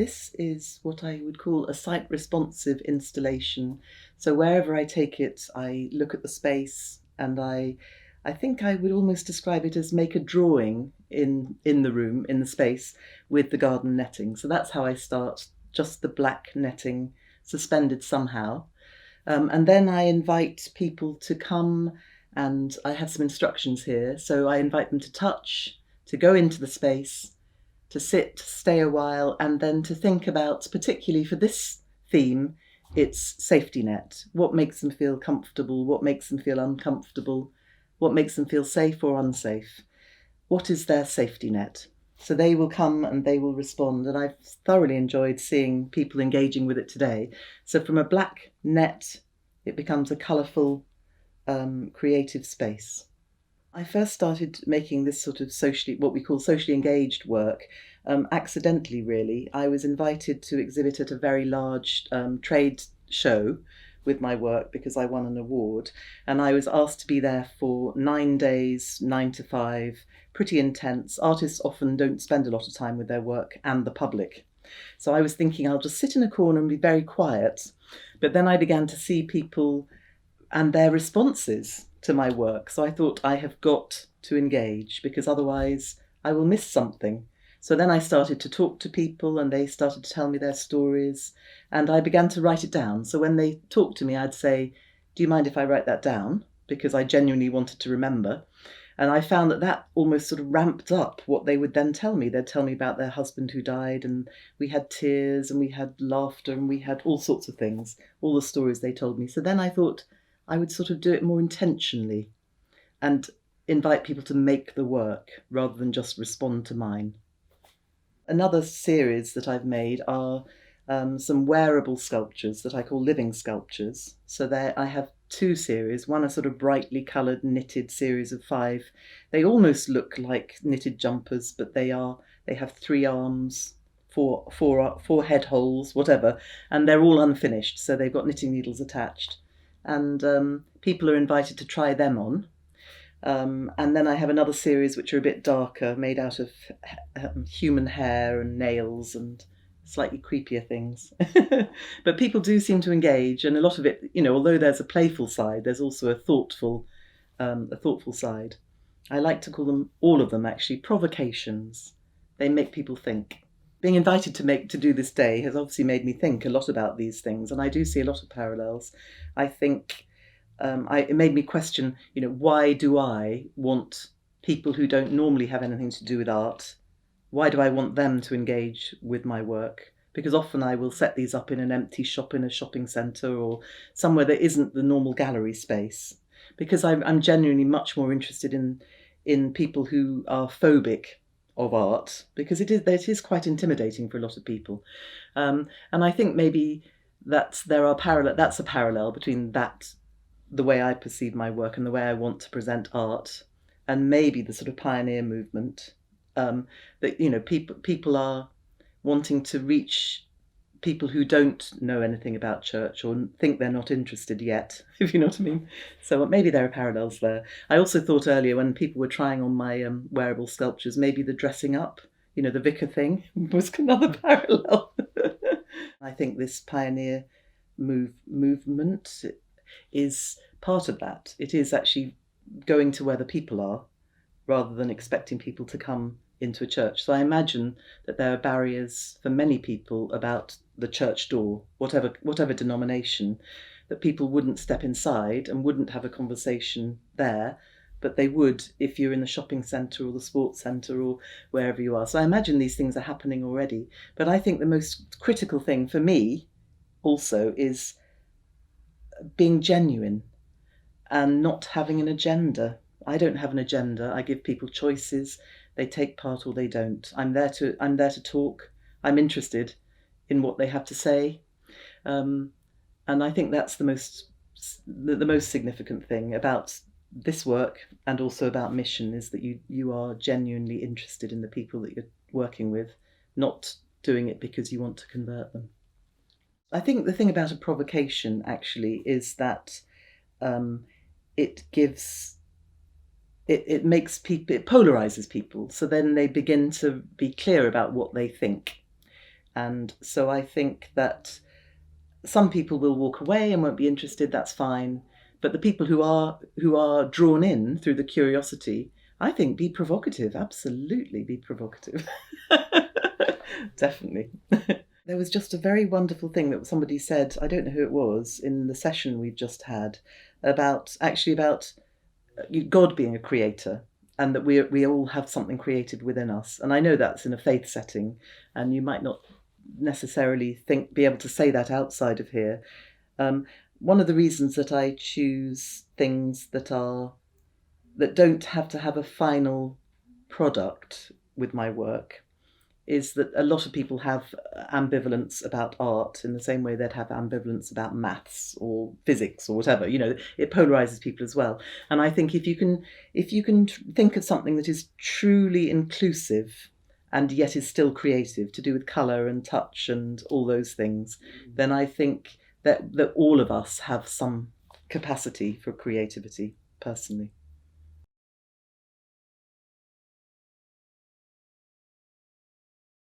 This is what I would call a site-responsive installation. So wherever I take it, I look at the space and I think I would almost describe it as make a drawing in the room, in the space, with the garden netting. So that's how I start, just the black netting suspended somehow. And then I invite people to come, and I have some instructions here. So I invite them to touch, to go into the space, to sit, stay a while, and then to think about, particularly for this theme, it's safety net. What makes them feel comfortable? What makes them feel uncomfortable? What makes them feel safe or unsafe? What is their safety net? So they will come and they will respond. And I've thoroughly enjoyed seeing people engaging with it today. So from a black net, it becomes a colourful, creative space. I first started making this sort of what we call socially engaged work, accidentally really. I was invited to exhibit at a very large trade show with my work because I won an award, and I was asked to be there for 9 days, 9 to 5, pretty intense. Artists often don't spend a lot of time with their work and the public. So I was thinking I'll just sit in a corner and be very quiet, but then I began to see people and their responses to my work. So I thought I have got to engage because otherwise I will miss something. So then I started to talk to people and they started to tell me their stories, and I began to write it down. So when they talked to me, I'd say, do you mind if I write that down? Because I genuinely wanted to remember. And I found that almost sort of ramped up what they would then tell me. They'd tell me about their husband who died, and we had tears and we had laughter and we had all sorts of things, all the stories they told me. So then I thought I would sort of do it more intentionally and invite people to make the work rather than just respond to mine. Another series that I've made are some wearable sculptures that I call living sculptures. So there I have two series, one a sort of brightly coloured knitted series of 5. They almost look like knitted jumpers, but they have 3 arms, four head holes, whatever, and they're all unfinished, so they've got knitting needles attached. And people are invited to try them on. And then I have another series which are a bit darker, made out of human hair and nails and slightly creepier things. But people do seem to engage, and a lot of it, although there's a playful side, there's also a thoughtful side. I like to call them, all of them actually, provocations. They make people think. Being invited to do this day has obviously made me think a lot about these things, and I do see a lot of parallels. I think it made me question, why do I want people who don't normally have anything to do with art, why do I want them to engage with my work? Because often I will set these up in an empty shop in a shopping centre or somewhere that isn't the normal gallery space, because I'm genuinely much more interested in people who are phobic of art, because it is quite intimidating for a lot of people. And I think maybe that's a parallel between the way I perceive my work and the way I want to present art, and maybe the sort of pioneer movement, that people are wanting to reach people who don't know anything about church or think they're not interested yet, if you know what I mean. So maybe there are parallels there. I also thought earlier, when people were trying on my wearable sculptures, maybe the dressing up, the vicar thing, was another parallel. I think this pioneer movement is part of that. It is actually going to where the people are rather than expecting people to come into a church. So I imagine that there are barriers for many people about the church door, whatever denomination, that people wouldn't step inside and wouldn't have a conversation there, but they would if you're in the shopping centre or the sports centre or wherever you are. So I imagine these things are happening already. But I think the most critical thing for me also is being genuine and not having an agenda. I don't have an agenda. I give people choices. They take part or they don't. I'm there to talk. I'm interested in what they have to say, and I think that's the most significant thing about this work, and also about mission, is that you are genuinely interested in the people that you're working with, not doing it because you want to convert them. I think the thing about a provocation actually is that it polarizes people, so then they begin to be clear about what they think. And so I think that some people will walk away and won't be interested, that's fine. But the people who are drawn in through the curiosity, I think be provocative, absolutely be provocative. Definitely. There was just a very wonderful thing that somebody said, I don't know who it was, in the session we've just had, about God being a creator, and that we all have something created within us. And I know that's in a faith setting, and you might not necessarily be able to say that outside of here. One of the reasons that I choose things that don't have to have a final product with my work is that a lot of people have ambivalence about art in the same way they'd have ambivalence about maths or physics or whatever. It polarizes people as well. And I think if you can think of something that is truly inclusive and yet is still creative, to do with color and touch and all those things, then I think that all of us have some capacity for creativity, personally.